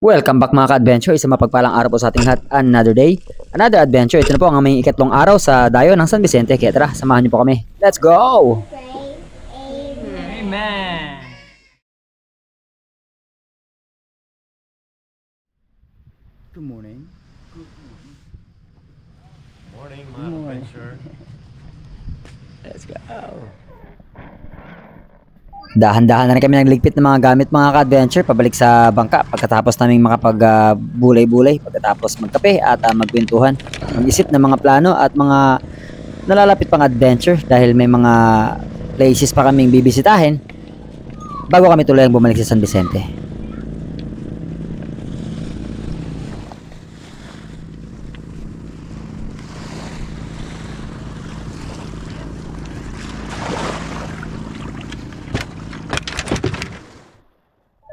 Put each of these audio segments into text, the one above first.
Welcome back mga ka-adventure, isang mapagpalang araw po sa ating lahat. Another day, another adventure. Ito na po ang aming ikatlong araw sa dayo ng San Vicente. Kaya tara, samahan niyo po kami. Let's go! Amen. Good morning. Morning, mga adventure. Let's go. Dahan-dahan na rin kami nagligpit ng mga gamit mga ka-adventure pabalik sa bangka pagkatapos naming makapag bulay-bulay, pagkatapos magkape at magkwentuhan, mag-isip ng mga plano at mga nalalapit pang adventure dahil may mga places pa kaming bibisitahin bago kami tuloy ang bumalik sa San Vicente.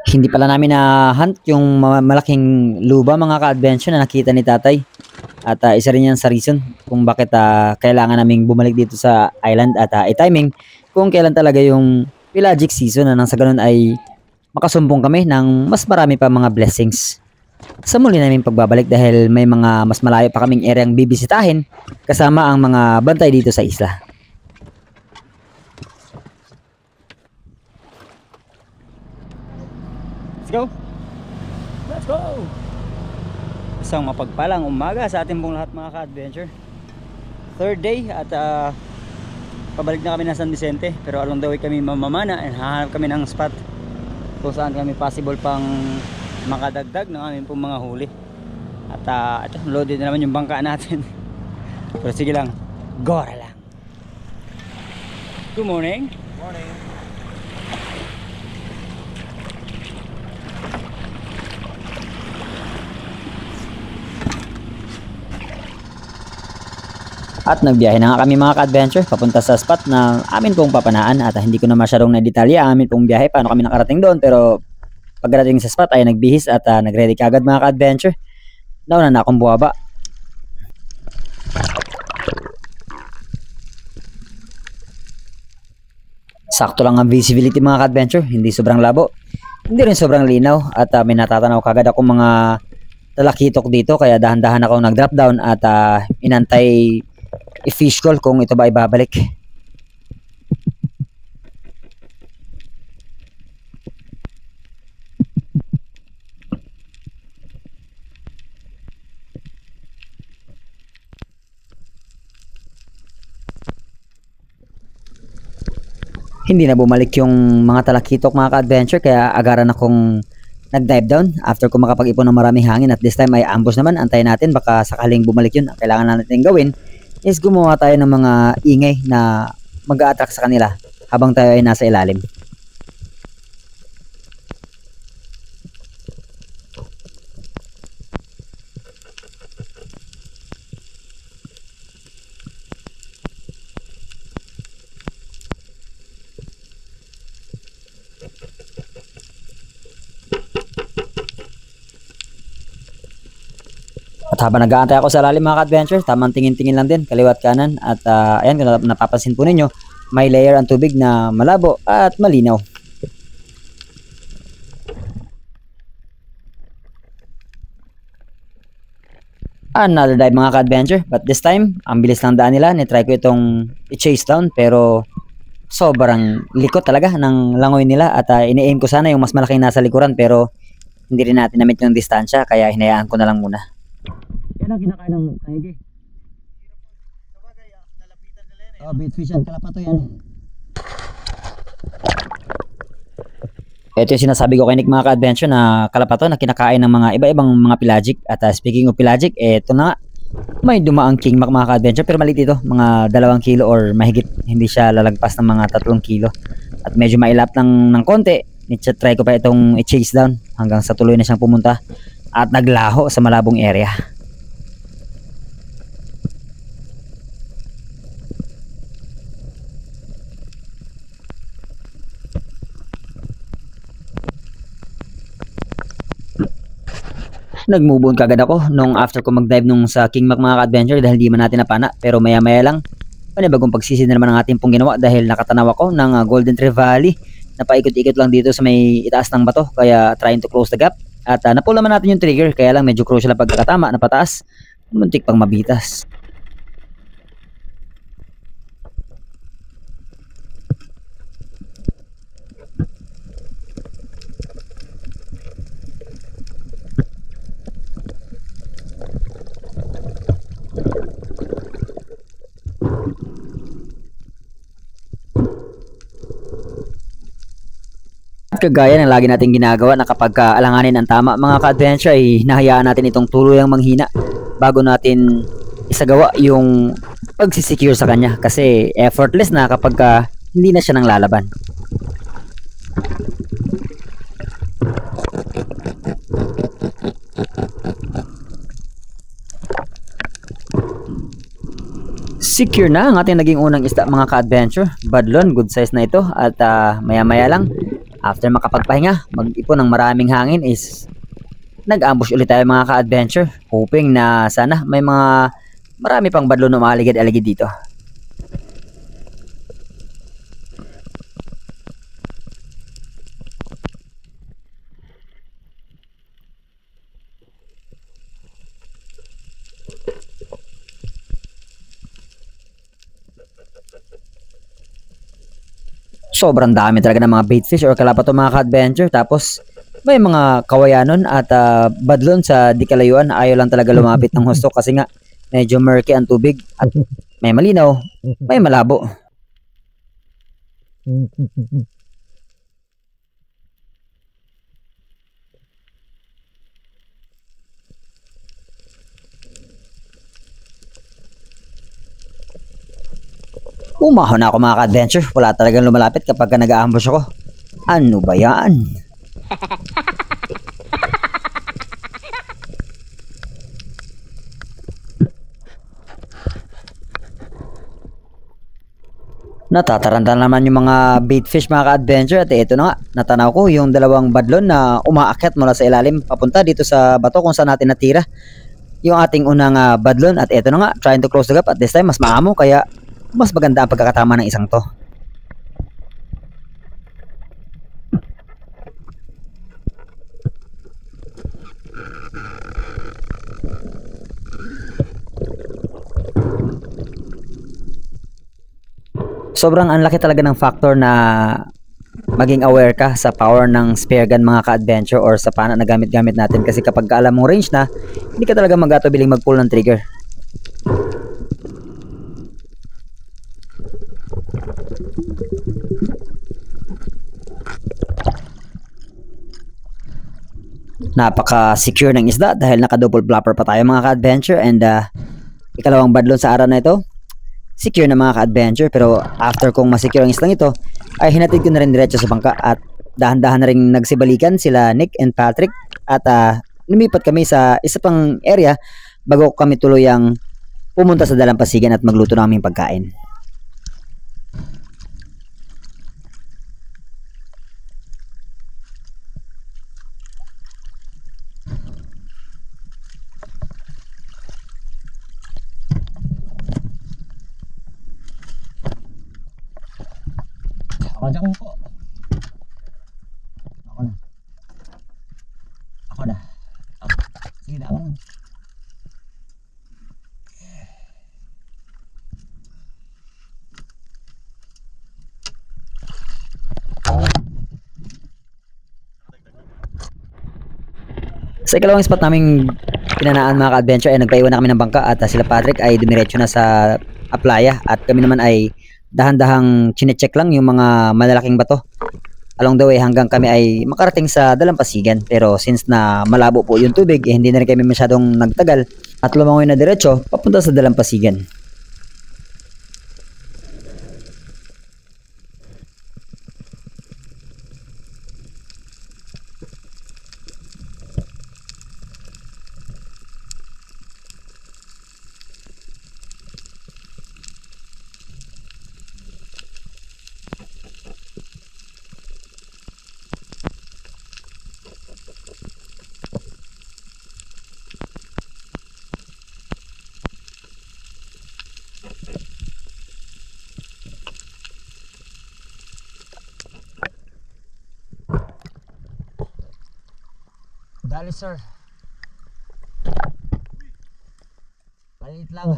Hindi pala namin na-hunt yung malaking luba mga ka-adventure na nakita ni tatay. At isa rin yan sa reason kung bakit kailangan naming bumalik dito sa island at i-timing kung kailan talaga yung pelagic season na nang sa ganun ay makasumbong kami ng mas marami pa mga blessings. Sa muli namin pagbabalik dahil may mga mas malayo pa kaming areang bibisitahin kasama ang mga bantay dito sa isla. Let's go! Let's go! Isang mapagpalang umaga sa ating buong lahat mga ka-adventure. Third day at pabalik na kami ng San Vicente, pero along the way kami mamamana and hahanap kami ng spot kung saan kami possible pang makadagdag ng aming pong mga huli. At ito, loaded na naman yung bangka natin. Pero sige lang, gora lang. Good morning. Morning. At nagbiyahe na nga kami mga ka-adventure papunta sa spot na amin pong papanaan at hindi ko na masyadong na-detalya amin pong biyahe paano kami nakarating doon, pero pagdating sa spot ay nagbihis at nagready kagad mga ka-adventure. Nauna na akong buwaba. Sakto lang ang visibility mga ka-adventure, hindi sobrang labo, hindi rin sobrang linaw at may natatanaw kagad akong mga talakitok dito kaya dahan-dahan ako nag-drop down at inantay i-fish call kung ito ba ay babalik. Hindi na bumalik yung mga talakitok mga ka-adventure kaya agaran akong nag-dive down after ko makapag-ipon ng maraming hangin at this time ay ambush naman. Antayin natin baka sakaling bumalik yun. Ang kailangan natin gawin is gumawa tayo ng mga ingay na mag-a-attract sa kanila habang tayo ay nasa ilalim. At habang nag-aantay ako sa lalim mga ka-adventure, tamang tingin-tingin lang din, kaliwat kanan. At ayan, kung napapansin po ninyo, may layer ang tubig na malabo at malinaw. Another dive mga ka-adventure, but this time, ang bilis ng daan nila. Nitry ko itong i-chase down, pero sobrang likot talaga ng langoy nila. At ini-aim ko sana yung mas malaking nasa likuran, pero hindi rin natin na-meet yung distansya, kaya hinayaan ko na lang muna. Yan ang kinakain ng kaigi. Lalapitan nila yan Oh, bait fish yan. Kalapato yan. Ito yung sinasabi ko kay Nick mga ka-adventure na kalapato na kinakain ng mga iba-ibang mga pelagic. At speaking of pelagic, eto na may dumaang king mac mga ka-adventure pero maliit ito. Mga 2 kilo or mahigit. Hindi siya lalagpas ng mga 3 kilo. At medyo mailap ng konti. Try ko pa itong i-chase down hanggang sa tuloy na siyang pumunta. At naglaho sa malabong area. Nag-move on kagad ako nung after ko mag-dive nung sa King Mac mga ka-adventure dahil di man natin napana, pero maya-maya lang panibagong pagsisi na naman ang ating pong ginawa dahil nakatanaw ako ng Golden Tree Valley na paikot-ikot lang dito sa may itaas ng bato, kaya trying to close the gap At napull naman natin yung trigger, kaya lang medyo crucial ang pagkakatama na pataas. Muntik pang mabitas. Kagaya ng lagi nating ginagawa na kapag alanganin ang tama mga ka-adventure ay hinahayaan natin itong tuluyang manghina bago natin isagawa yung pagsisecure sa kanya kasi effortless na kapag hindi na siya nang lalaban. Secure na ang ating naging unang isda mga ka-adventure. Badlon, good size na ito at maya maya lang after makapagpahinga, mag-ipon ng maraming hangin is nag-ambush ulit tayo mga ka-adventure, hoping na sana may marami pang badlon na maaligid-aligid dito. Sobrang dami talaga ng mga baitfish or kalapato mga ka-adventure. Tapos may mga kawayanon at badlon sa di kalayuan. Ayaw lang talaga lumapit ng husto kasi nga medyo murky ang tubig at may malinaw, may malabo. Umahon na ako mga ka-adventure. Wala talagang lumalapit kapag nag-aambush ako. Ano ba yan? Natataranta naman yung mga baitfish mga ka-adventure at ito na nga, natanaw ko yung dalawang badlon na umaakyat mula sa ilalim papunta dito sa bato kung saan natin natira yung ating unang badlon at ito na nga, trying to close the gap at this time mas maamo kaya mas maganda ang pagkakatama ng isang to. Sobrang ang laki talaga ng factor na maging aware ka sa power ng spear gun mga ka-adventure or sa pana na gamit-gamit natin kasi kapag alam mong range na, hindi ka talaga mag-atubiling mag-pull ng trigger. Napaka-secure ng isda dahil naka-double flapper pa tayo mga ka-adventure and ikalawang badlon sa araw na ito. Secure na mga ka-adventure pero after kong masecure ang islang ito ay hinatid ko na rin diretso sa bangka at dahan-dahan na rin nagsibalikan sila Nick and Patrick at lumipat kami sa isa pang area bago kami tuluyang pumunta sa dalampasigan at magluto ng aming pagkain. Ako na po. Ako na. Ako na. Sige na, ako na. Sa ikalawang spot naming pinanaan mga ka-adventure ay nagpaiwan na kami ng bangka at sila Patrick ay dumiretso na sa playa at kami naman ay dahan-dahang chinecheck lang yung mga malalaking bato along the way hanggang kami ay makarating sa dalampasigan pero since na malabo po yung tubig eh, hindi na rin kami masyadong nagtagal at lumangoy na diretso papunta sa dalampasigan. Dali sir. Palit lang.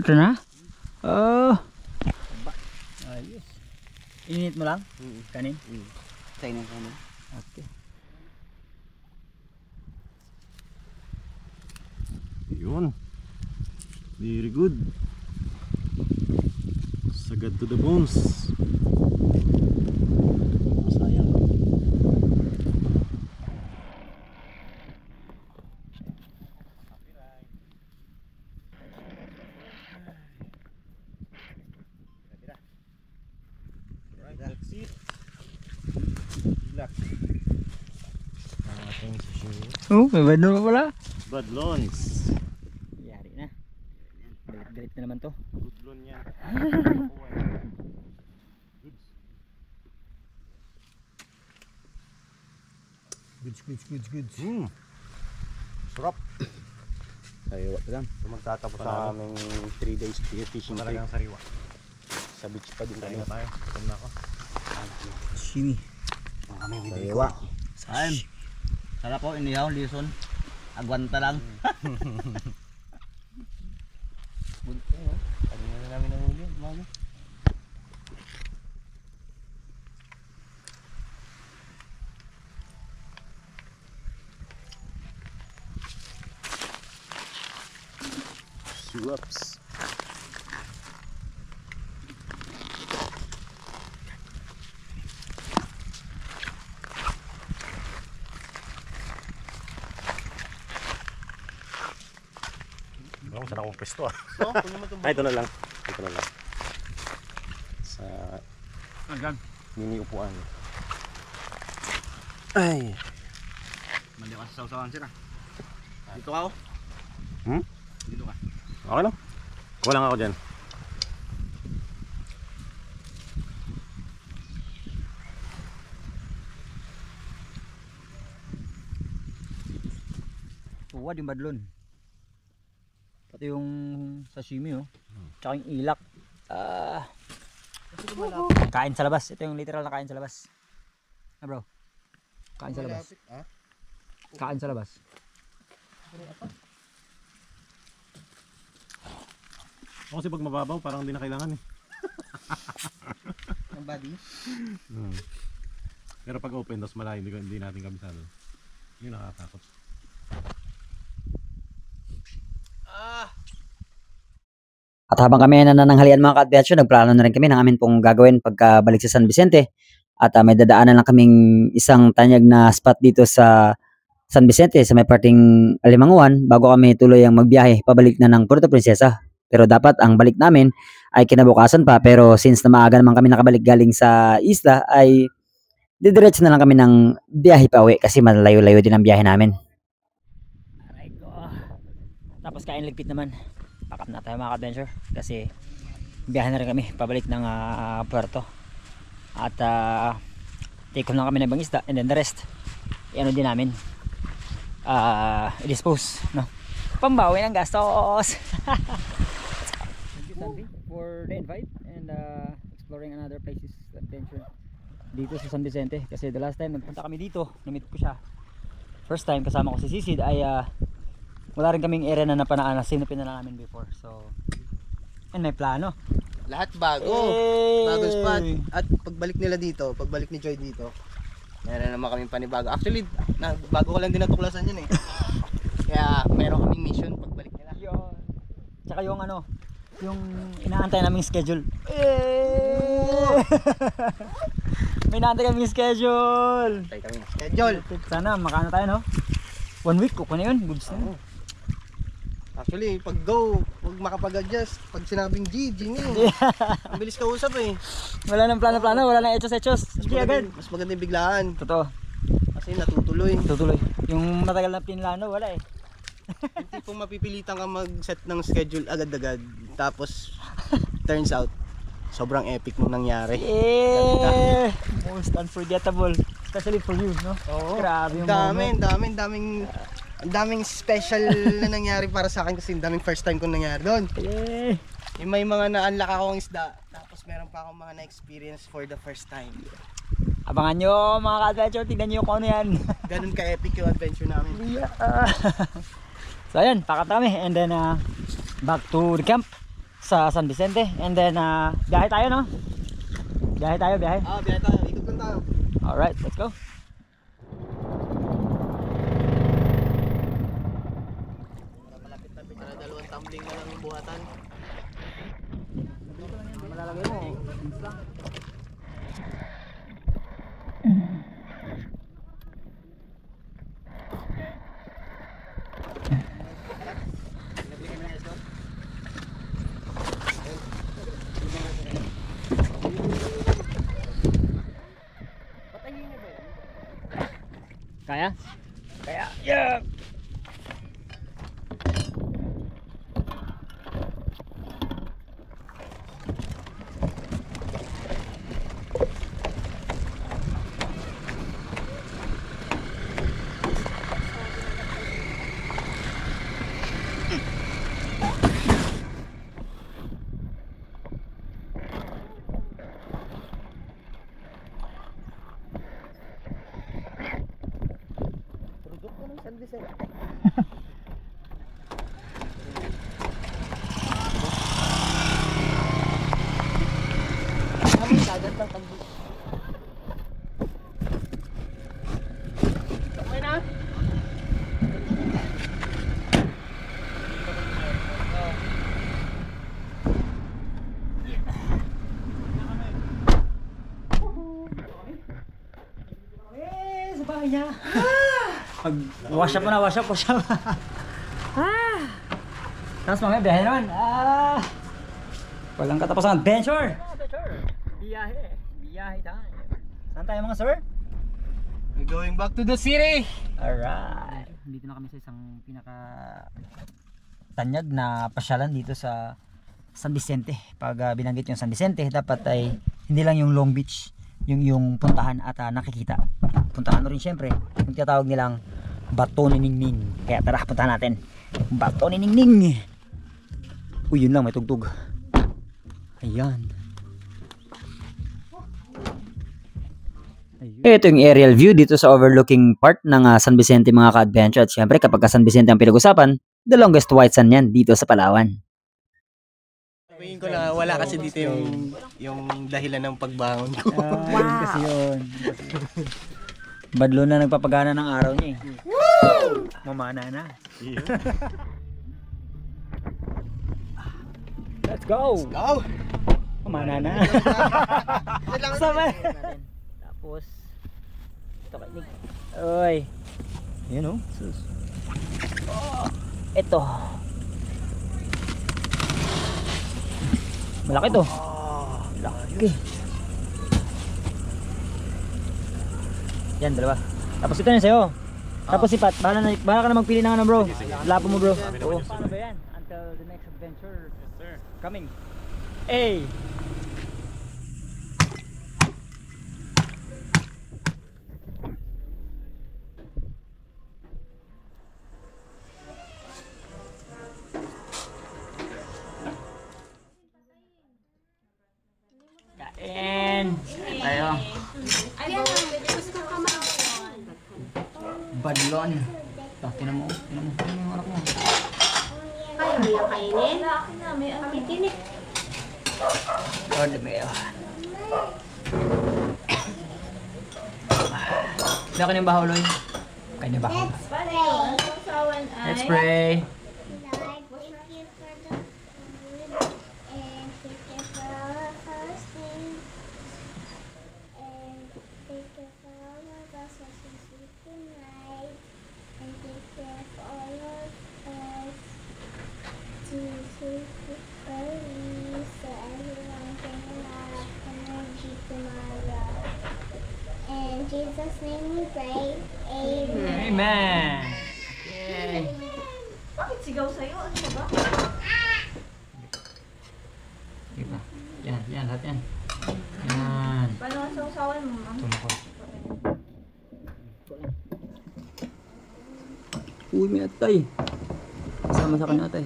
Ito na? Oh. Ayos. Init mo lang? Kanin? Tayo ng kanin. Okay. Yun. Very good. Sagad to the bones. Sayang. That's it. Relax. Ang ating sashimi. Oh, may bad pa pala. Badlons. Yari na. Galit na naman to. Badlon yan. Goods. Sarap. Sariwa pa lang. Magtatapos Sa aming 3 days fishing trip. Talagang sariwa. Sa beach pa din Kain kami. na tayo. Tum na ako. Sashimi. Sariwa. Saan? Sarap po, inihaw, lison. Agwanta lang. Bunte, no? Kanina na namin nahuli. Mami. Syrups. Ang sarap ng pwesto ah. Ay, ito na lang. Ito na lang. Sa mini upuan. Ay. Mali ka sa sausawan sir ah. Dito ka oh. Hmm? Dito ka. Okay lang. Kuha lang ako dyan. Tuwad yung badlon. Pati yung sashimi oh. Tsaka yung ilak. Kain sa labas. Ito yung literal na kain sa labas. Ah bro. Kain sa labas. Kain sa labas. O kasi pag mababaw parang hindi na kailangan eh. Ang body? Pero pag open tapos malayo hindi natin kabisado. Hindi nakakatakot. At habang kami nanananghalian mga ka-adventure, nagplano na rin kami ng amin pong gagawin pagkabalik sa San Vicente. At may dadaanan lang kaming isang tanyag na spot dito sa San Vicente sa may parting Alimanguan bago kami tuluyang magbiyahe pabalik na ng Puerto Princesa. Pero dapat ang balik namin ay kinabukasan pa, pero since na maaga naman kami nakabalik galing sa isla ay didiretso na lang kami ng biyahe pa uwi kasi malayo-layo din ang biyahe namin. Aray ko. Tapos kain ligpit naman. Pack up na tayo mga ka-adventure kasi biyahe na rin kami pabalik ng Puerto. At take home lang kami ng ibang isda and then the rest i-ano din namin i-dispose no? Pambawi ng gastos. Thank you Sandy for the invite and exploring another places adventure dito sa San Vicente kasi the last time nagpunta kami dito, na-meet ko siya first time kasama ko si Sisid ay wala rin kaming area na napanaan na sinupin na namin before, so and may plano Lahat bago. Hey! Bago spot. At pagbalik nila dito, pagbalik ni Joy dito, meron naman kaming panibago. Actually, bago ko lang din natuklasan yun eh. Kaya meron kaming mission pagbalik nila. yun. Tsaka yung yung inaantay naming schedule. May inaantay kaming schedule. Tayo kami. Schedule. Sana makaano tayo, no? 1 week, kuko na yun. Goods na yun. Actually, pag go, huwag makapag-adjust. Pag sinabing G na yun. Ang bilis ka usap eh. Wala nang plano-plano, wala nang echos-echos. Hindi agad. Mas maganda yung biglaan. Totoo. Kasi natutuloy. Tutuloy. Yung matagal na pinlano, wala eh. Yung tipong mapipilitan ka mag-set ng schedule agad-agad. Tapos, turns out, sobrang epic nung nangyari. Yeah! Most unforgettable. Especially for you, no? Oo. Grabe yung Ang daming special na nangyari para sa akin kasi ang daming first time kong nangyari doon. Yeah! Yung may mga na-unlock akong isda, tapos meron pa akong mga na-experience for the first time. Abangan nyo mga ka-adventure, tignan nyo kung ano yan. Ganun ka-epic yung adventure namin. Yeah. So ayan, pack up kami and then back to the camp sa San Vicente and then biyahe tayo, no? Biyahe tayo. Biyahe tayo. Ikot lang tayo. Alright, let's go. Malapit-lapit na dalawang tumbling na lang yung buhatan. Malalagay mo. Kaya? Kaya. Yeah. Wash up. Tapos mamaya biyahe naman. Walang katapos ng adventure. Biyahe tayo. Saan tayo mga sir? We're going back to the city. Alright. Dito na kami sa isang pinaka tanyag na pasyalan dito sa San Vicente. Pag binanggit yung San Vicente, dapat ay hindi lang yung Long Beach yung puntahan at nakikita. Puntahan mo rin syempre yung tinatawag nilang Bato ni Ningning. Kaya tara, puntahan natin Bato ni Ningning. Uy, yun lang, may tugtog. Ayan. Ito yung aerial view dito sa overlooking part ng San Vicente mga ka-adventure. At syempre kapag San Vicente ang pinag-usapan, the longest white sand yan dito sa Palawan. Sabihin ko na wala kasi dito yung dahilan ng pagbangon ko. Wow. Kasi yun. Badlo na nagpapagana ng araw niya eh. Mamana na. Let's go! Let's go! Mamana na. Sabay. Tapos ito kainig. Oy. Yan o. Ito. Malaki to. Laki. Yan, dalawa. Tapos ito na sa'yo. Tapos si Pat, bahala ka na magpili ng ano bro. Lapo mo bro. Oo. Paano ba yan? Until the next adventure. Yes sir. Coming. Hey! Kain! Tayo. Badlon. Tinan mo yung anak mo. Kaya mo yung kainin? Akin na, may akin eh. Lord, may Sila ka ng bahaw, Loy? Kanya bahaw. Let's pray. take care for our fasting, and take care for all of us as we sleep tonight, and take care for all of us to sleep early so everyone can have energy tomorrow. In Jesus' name we pray. Amen. Amen. Bakit sigaw sa'yo? Ano ba? Diba? Yan, lahat yan. Yan. Paano ang sausawan mo, ma'am? Tumakot. Uy, may atay. Kasama sa kanya atay.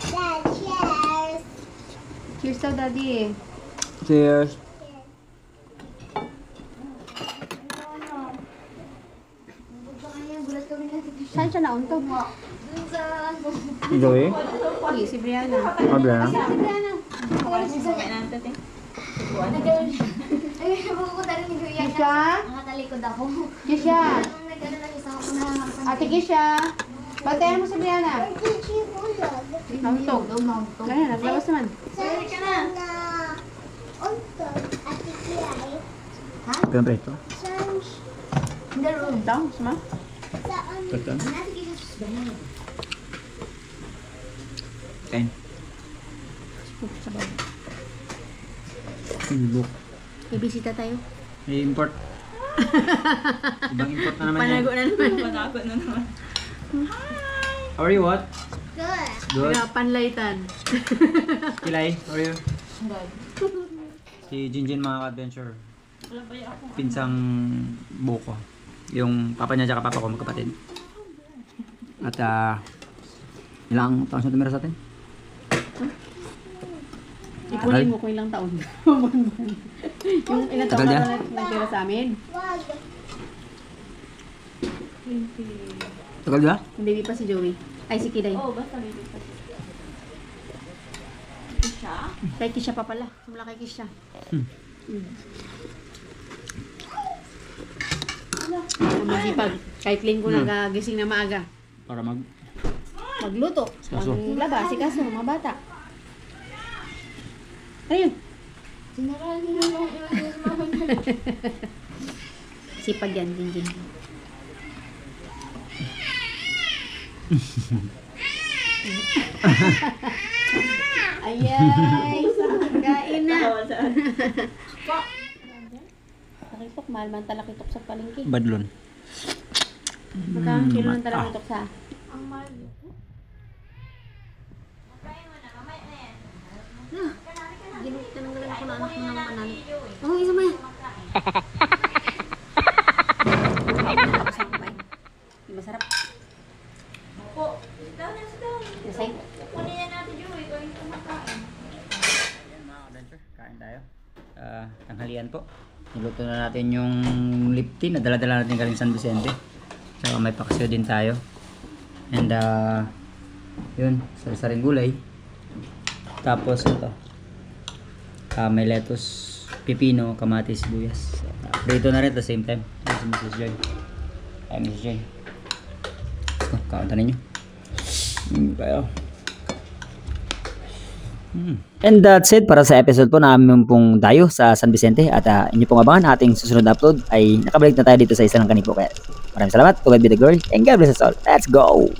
Dad, cheers! Cheers daw, Daddy. Cheers. Saan siya nauntog? Joey? Hindi, si Brianna. Abla. Si Brianna. Kisha? Nakatalikod ako. Kisha? Nung nag-ano lang isa ako nakakasama. Ate Kisha? Bantayan mo si Brianna. Nauntog. Kaya, naglabas naman. Sorry ka na. Untog. Ate Kiyay. Ganun pa ito. In the room. Down, suma? Saan? Ito. Ate Kiyay. Kain. Look. Ibisita tayo. May import. Ibang import na naman yan. Panago na naman. Panagot na naman. How are you? What? Good. Good. Panlaytan. Kilay, how are you? Si Jinjin mga adventure. Pinsang buko. Yung papa niya tsaka papa ko magkapatid. At ilang taon siya tumira sa atin? Ikunin mo kung ilang taon. Yung ilang taon Tagal niya? na nagtira sa amin. Wag. Tagal ba? Hindi pa si Joey. Ay, si Kiday. Oo, basta may pa siya. Siya? Kay Kisha pa pala. Sumula kay Kisha. Ang masipag. Kahit linggo nagagising na maaga. Para Magluto. Kaso. Maglaba. Si Kaso, mga bata. Ayun. General nila lang yung Sipag yan, Jinjin. Ayay! Kain na! Talakitok, mahal man talakitok sa palengke. Badlon. Magkano kilo ng talakitok sa? Ang mahal. Tinanggalan ako na anak mo ng manalo. Oh, isa mo yan. Masarap. Po, sit down na, sit down. Nasay. Kunin na natin yung ikaw yung kumakain. Ayan mga adventure, kain tayo. Tanghalian po. Niluto na natin yung liptin na dala-dala natin galing San Vicente. So may paksiw din tayo. And yun, sari-saring gulay. Tapos ito. May lettuce, pipino, kamatis, sibuyas. Prito na rin at the same time. Si Mrs. Joy. Ay, Mrs. Joy. Kaunta ninyo. Kayo. And that's it para sa episode po namin pong dayo sa San Vicente. At inyo pong abangan ating susunod na upload ay nakabalik na tayo dito sa isa ng kanipo. Kaya maraming salamat. To God be the glory and God bless us all. Let's go!